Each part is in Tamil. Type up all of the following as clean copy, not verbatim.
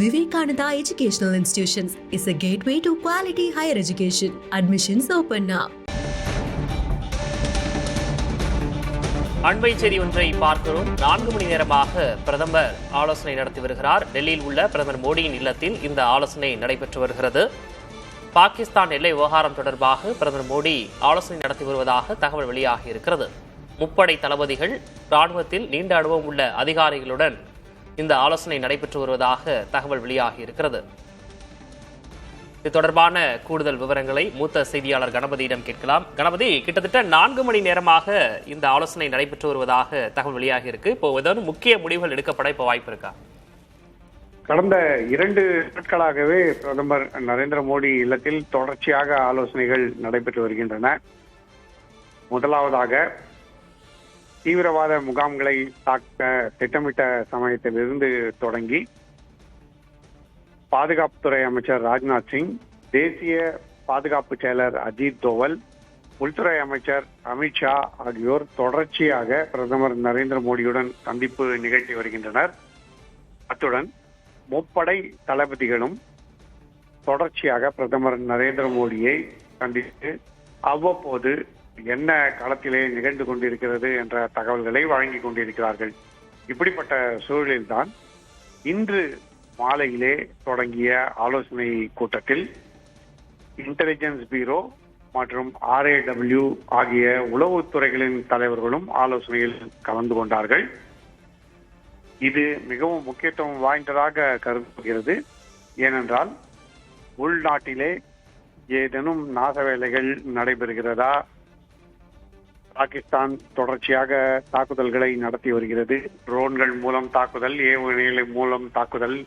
Vivekananda Educational Institutions is a gateway to quality higher education. Admissions open now. அண்மை செய்தி ஒன்றை பார்க்கிறோம். 4 மணி நேரமாக பிரதமர் ஆலோசனை நடத்தி வருகிறார். டெல்லியில் உள்ள பிரதமர் மோடியின் இல்லத்தில் இந்த ஆலோசனை நடைபெற்று வருகிறது. பாகிஸ்தான் எல்லை விவகாரம் தொடர்பாக பிரதமர் மோடி ஆலோசனை நடத்தி வருவதாக தகவல் வெளியாகி இருக்கிறது. முப்படை தளபதிகள், ராணுவத்தில் நீண்ட அனுபவம் உள்ள அதிகாரிகளுடன் இந்த ஆலோசனை நடைபெற்று வருவதாக தகவல் வெளியாகி இருக்கிறது. இது தொடர்பான கூடுதல் விவரங்களை மூத்த செய்தியாளர் கணபதியிடம் கேட்கலாம். கணபதி, கிட்டத்தட்ட 4 மணி நேரமாக இந்த ஆலோசனை நடைபெற்று வருவதாக தகவல் வெளியாகி இருக்கு. இப்போ ஏதாவது முக்கிய முடிவுகள் எடுக்கப்பட இப்போ வாய்ப்பு இருக்கா? கடந்த 2 நாட்களாகவே பிரதமர் நரேந்திர மோடி இல்லத்தில் தொடர்ச்சியாக ஆலோசனைகள் நடைபெற்று வருகின்றன. முதலாவதாக தீவிரவாத முகாம்களை தாக்க திட்டமிட்ட சமயத்திலிருந்து தொடங்கி பாதுகாப்புத்துறை அமைச்சர் ராஜ்நாத் சிங், தேசிய பாதுகாப்பு செயலர் அஜித் தோவல், உள்துறை அமைச்சர் அமித்ஷா ஆகியோர் தொடர்ச்சியாக பிரதமர் நரேந்திர மோடியுடன் சந்திப்பு நிகழ்த்தி வருகின்றனர். அத்துடன் முப்படை தளபதிகளும் தொடர்ச்சியாக பிரதமர் நரேந்திர மோடியை சந்தித்து அவ்வப்போது என்ன களத்திலே நிகழ்ந்து கொண்டிருக்கிறது என்ற தகவல்களை வழங்கிக் கொண்டிருக்கிறார்கள். இப்படிப்பட்ட சூழலில்தான் இன்று மாலையிலே தொடங்கிய ஆலோசனை கூட்டத்தில் இன்டெலிஜென்ஸ் பியூரோ மற்றும் RAW ஆகிய உளவுத்துறைகளின் தலைவர்களும் ஆலோசனையில் கலந்து கொண்டார்கள். இது மிகவும் முக்கியத்துவம் வாய்ந்ததாக கருதப்படுகிறது. ஏனென்றால் உள்நாட்டிலே ஏதேனும் நாச வேலைகள் நடைபெறுகிறதா, பாகிஸ்தான் தொடர்ச்சியாக தாக்குதல்களை நடத்தி வருகிறது, ட்ரோன்கள் மூலம் தாக்குதல், ஏவுகணைகள் மூலம் தாக்குதல்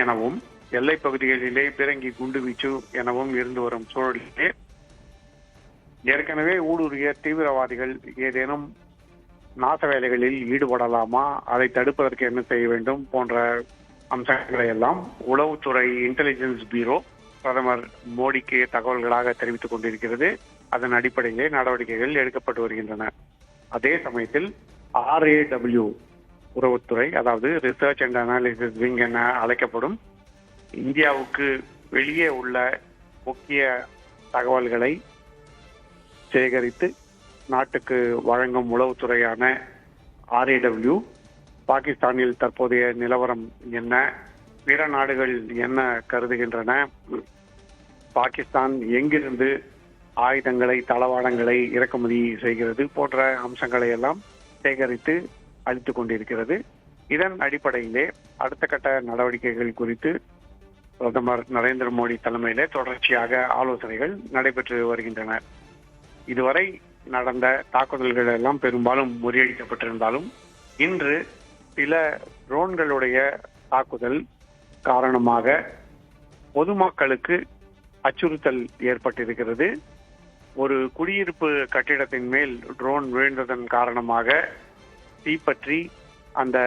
எனவும் எல்லை பகுதிகளிலே பிறங்கி குண்டுவீச்சு எனவும் இருந்து வரும் சூழலிலே ஏற்கனவே ஊடுருவிய தீவிரவாதிகள் ஏதேனும் நாச வேலைகளில் ஈடுபடலாமா, அதை தடுப்பதற்கு என்ன செய்ய வேண்டும் போன்ற அம்சங்களை எல்லாம் உளவுத்துறை இன்டெலிஜென்ஸ் பியூரோ பிரதமர் மோடிக்கு தகவல்களாக தெரிவித்துக் கொண்டிருக்கிறது. அதன் அடிப்படையிலே நடவடிக்கைகள் எடுக்கப்பட்டு வருகின்றன. அதே சமயத்தில் RAW உளவுத்துறை, அதாவது ரிசர்ச் அண்ட் அனாலிசிஸ் விங் என அழைக்கப்படும், இந்தியாவுக்கு வெளியே உள்ள முக்கிய தகவல்களை சேகரித்து நாட்டுக்கு வழங்கும் உளவுத்துறையான RAW பாகிஸ்தானில் தற்போதைய நிலவரம் என்ன, பிற நாடுகள் என்ன கருதுகின்றன, பாகிஸ்தான் எங்கிருந்து ஆயுதங்களை, தளவாடங்களை இறக்குமதி செய்கிறது போன்ற அம்சங்களை எல்லாம் சேகரித்து அளித்துக் கொண்டிருக்கிறது. இதன் அடிப்படையிலே அடுத்த கட்ட நடவடிக்கைகள் குறித்து பிரதமர் நரேந்திர மோடி தலைமையிலே தொடர்ச்சியாக ஆலோசனைகள் நடைபெற்று வருகின்றன. இதுவரை நடந்த தாக்குதல்கள் எல்லாம் பெரும்பாலும் முறியடிக்கப்பட்டிருந்தாலும் இன்று சில ட்ரோன்களுடைய தாக்குதல் காரணமாக பொதுமக்களுக்கு அச்சுறுத்தல் ஏற்பட்டிருக்கிறது. ஒரு குடியிருப்பு கட்டிடத்தின் மேல் ட்ரோன் விழுந்ததன் காரணமாக தீப்பற்றி அந்த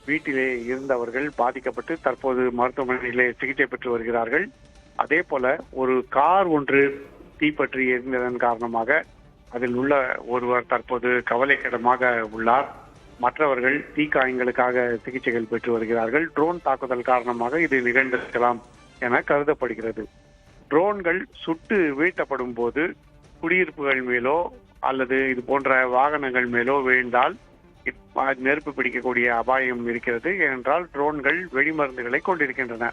வீட்டிலே இருந்தவர்கள் பாதிக்கப்பட்டு தற்போது மருத்துவமனையிலே சிகிச்சை பெற்று வருகிறார்கள். அதே போல ஒரு கார் ஒன்று தீப்பற்றி எரிந்ததன் காரணமாக அதில் உள்ள ஒருவர் தற்போது கவலைக்கிடமாக உள்ளார். மற்றவர்கள் தீக்காயங்களுக்காக சிகிச்சைகள் பெற்று வருகிறார்கள். ட்ரோன் தாக்குதல் காரணமாக இது நிகழ்ந்திருக்கலாம் என கருதப்படுகிறது. ட்ரோன்கள் சுட்டு வீழ்த்தப்படும் போது குடியிருப்புகள் மேலோ அல்லது இது போன்ற வாகனங்கள் மேலோ விழுந்தால் நெருப்பு பிடிக்கக்கூடிய அபாயம் இருக்கிறது. ஏனென்றால் ட்ரோன்கள் வெடிமருந்துகளை கொண்டிருக்கின்றன.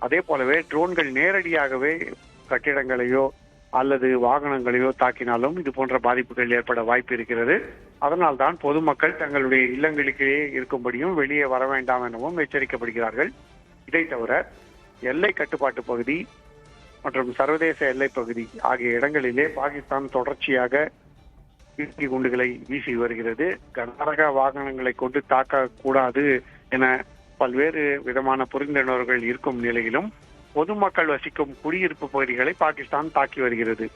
அதே போலவே ட்ரோன்கள் நேரடியாகவே கட்டிடங்களையோ அல்லது வாகனங்களையோ தாக்கினாலும் இது போன்ற பாதிப்புகள் ஏற்பட வாய்ப்பு இருக்கிறது. அதனால்தான் பொதுமக்கள் தங்களுடைய இல்லங்களுக்கே இருக்கும்படியும் வெளியே வர வேண்டாம் எனவும் எச்சரிக்கப்படுகிறார்கள். இதை தவிர எல்லை கட்டுப்பாட்டு பகுதி மற்றும் சர்வதேச எல்லை பகுதி ஆகிய இடங்களிலே பாகிஸ்தான் தொடர்ச்சியாக பீரங்கி குண்டுகளை வீசி வருகிறது. கனரக வாகனங்களை கொண்டு தாக்க கூடாது என பல்வேறு விதமான புரிந்துணர்வுகள் இருக்கும் நிலையிலும் பொதுமக்கள் வசிக்கும் குடியிருப்பு பகுதிகளை பாகிஸ்தான் தாக்கி வருகிறது.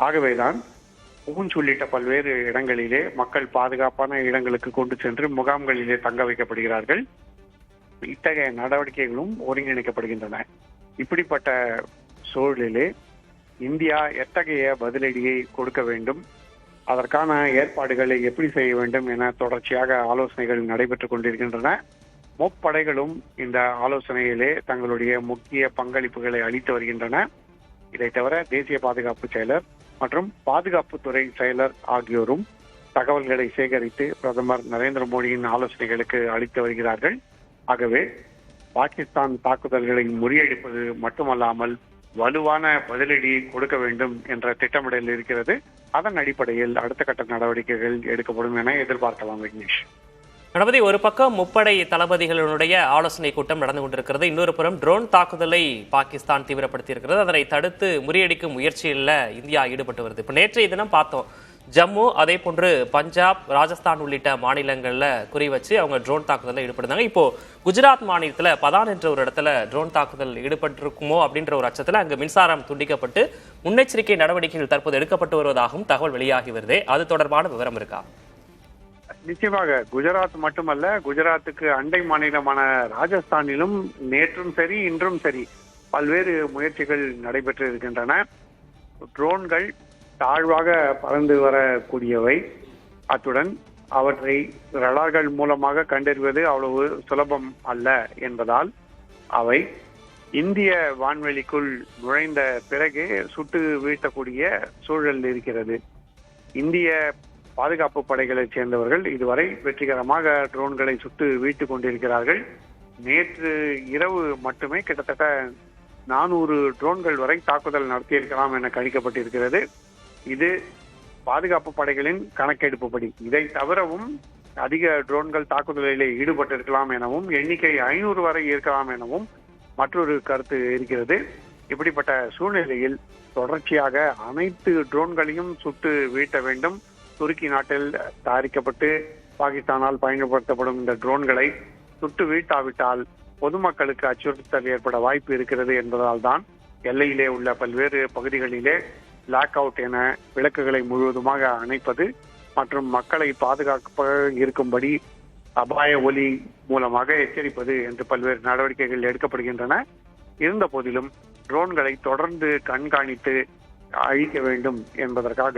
ஆகவேதான் பூஞ்ச் உள்ளிட்ட பல்வேறு இடங்களிலே மக்கள் பாதுகாப்பான இடங்களுக்கு கொண்டு சென்று முகாம்களிலே தங்க வைக்கப்படுகிறார்கள். இத்தகைய நடவடிக்கைகளும் ஒருங்கிணைக்கப்படுகின்றன. இப்படிப்பட்ட சூழலிலே இந்தியா எத்தகைய பதிலடியை கொடுக்க வேண்டும், அதற்கான ஏற்பாடுகளை எப்படி செய்ய வேண்டும் என தொடர்ச்சியாக ஆலோசனைகள் நடைபெற்றுக் கொண்டிருக்கின்றன. முப்படைகளும் இந்த ஆலோசனையிலே தங்களுடைய முக்கிய பங்களிப்புகளை அளித்து வருகின்றன. இதை தவிர தேசிய பாதுகாப்பு செயலர் மற்றும் பாதுகாப்புத்துறை செயலர் ஆகியோரும் தகவல்களை சேகரித்து பிரதமர் நரேந்திர மோடியின் ஆலோசனைகளுக்கு அளித்து வருகிறார்கள். ஆகவே பாகிஸ்தான் தாக்குதல்களை முறியடிப்பது மட்டுமல்லாமல் வலுவான பதிலடி கொடுக்க வேண்டும் என்ற திட்டமிடல் இருக்கிறது. அதன் அடிப்படையில் அடுத்த கட்ட நடவடிக்கைகள் எடுக்கப்படும் என எதிர்பார்க்கலாம். விக்னேஷ், கணபதி, ஒரு பக்கம் முப்படை தளபதிகளுடைய ஆலோசனை கூட்டம் நடந்து கொண்டிருக்கிறது. இன்னொரு புறம் ட்ரோன் தாக்குதலை பாகிஸ்தான் தீவிரப்படுத்தி இருக்கிறது. அதனை தடுத்து முறியடிக்கும் முயற்சியில் இந்தியா ஈடுபட்டு வருது. இப்ப நேற்றைய தினம் பார்த்தோம், ஜம்மு, அதே போன்று பஞ்சாப், ராஜஸ்தான் உள்ளிட்ட மாநிலங்கள்ல குறி வச்சு அவங்க ட்ரோன் தாக்குதலில் ஈடுபடுறாங்க. இப்போ குஜராத் மாநிலத்துல பதான் என்ற ஒரு இடத்துல ட்ரோன் தாக்குதல் ஈடுபட்டிருக்குமோ அப்படின்ற ஒரு அச்சத்துல அங்கு மின்சாரம் துண்டிக்கப்பட்டு முன்னெச்சரிக்கை நடவடிக்கைகள் தற்போது எடுக்கப்பட்டு வருவதாகவும் தகவல் வெளியாகி வருது. அது தொடர்பான விவரம் இருக்கா? நிச்சயமாக குஜராத் மட்டுமல்ல, குஜராத்துக்கு அண்டை மாநிலமான ராஜஸ்தானிலும் நேற்றும் சரி இன்றும் சரி பல்வேறு முயற்சிகள் நடைபெற்று இருக்கின்றன. ட்ரோன்கள் தாழ்வாக பறந்து வரக்கூடியவை. அத்துடன் அவற்றை ரடார்கள் மூலமாக கண்டறிவது அவ்வளவு சுலபம் அல்ல என்பதால் அவை இந்திய வான்வெளிக்குள் நுழைந்த பிறகு சுட்டு வீழ்த்தக்கூடிய சூழல் இருக்கிறது. இந்திய பாதுகாப்பு படைகளைச் சேர்ந்தவர்கள் இதுவரை வெற்றிகரமாக ட்ரோன்களை சுட்டு வீழ்த்திக் கொண்டிருக்கிறார்கள். நேற்று இரவு மட்டுமே கிட்டத்தட்ட 400 ட்ரோன்கள் வரை தாக்குதல் நடத்தியிருக்கலாம் என கணிக்கப்பட்டிருக்கிறது. இது பாதுகாப்பு படைகளின் கணக்கெடுப்புப்படி. இதை தவிரவும் அதிக ட்ரோன்கள் தாக்குதலிலே ஈடுபட்டிருக்கலாம் எனவும், எண்ணிக்கை 500 வரை இருக்கலாம் எனவும் மற்றொரு கருத்து இருக்கிறது. இப்படிப்பட்ட சூழ்நிலையில் தொடர்ச்சியாக அனைத்து ட்ரோன்களையும் சுட்டு வீழ்த்த வேண்டும். துருக்கி நாட்டில் தயாரிக்கப்பட்டு பாகிஸ்தானால் பயன்படுத்தப்படும் இந்த ட்ரோன்களை சுட்டு வீழ்த்தாவிட்டால் பொதுமக்களுக்கு அச்சுறுத்தல் ஏற்பட வாய்ப்பு இருக்கிறது என்பதால் தான் எல்லையிலே உள்ள பல்வேறு பகுதிகளிலே பிளாக் அவுட் என விளக்குகளை முழுவதுமாக அணைப்பது மற்றும் மக்களை பாதுகாப்பாக இருக்கும்படி அபாய ஒலி மூலமாக எச்சரிப்பது என்று பல்வேறு நடவடிக்கைகள் எடுக்கப்படுகின்றன. இருந்த போதிலும் ட்ரோன்களை தொடர்ந்து கண்காணித்து அழிக்க வேண்டும் என்பதற்காக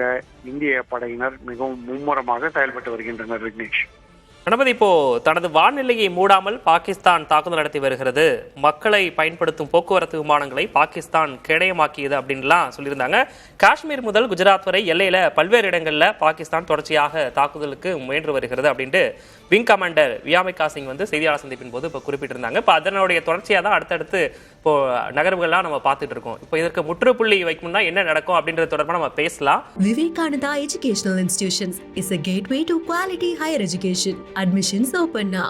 இந்திய படையினர் மிகவும் மும்முரமாக செயல்பட்டு வருகின்றனர். விக்னேஷ், கணபதி, இப்போ தனது வான்எல்லையை மூடாமல் பாகிஸ்தான் தாக்குதல் நடத்தி வருகிறது. மக்களை பயன்படுத்தும் போக்குவரத்து விமானங்களை பாகிஸ்தான் கேடயமாக்கியது அப்படின்லாம் சொல்லியிருந்தாங்க. காஷ்மீர் முதல் குஜராத் வரை எல்லையில பல்வேறு இடங்கள்ல பாகிஸ்தான் தொடர்ச்சியாக தாக்குதலுக்கு முயன்று வருகிறது அப்படின்ட்டு விங் கமாண்டர் வியாமிகா சிங் செய்தியாளர் சந்திப்பின் போது இப்போ குறிப்பிட்டிருந்தாங்க. இப்போ அதனுடைய தொடர்ச்சியாக தான் அடுத்தடுத்து இப்போ நகர்வுகள்லாம் நம்ம பார்த்துட்டு இருக்கோம். இப்போ இதற்கு முற்றுப்புள்ளி வைக்கணும்னா என்ன நடக்கும் அப்படின்றது தொடர்பாக நம்ம பேசலாம். Vivekananda Educational Institutions is a gateway to quality higher education. Admissions open now.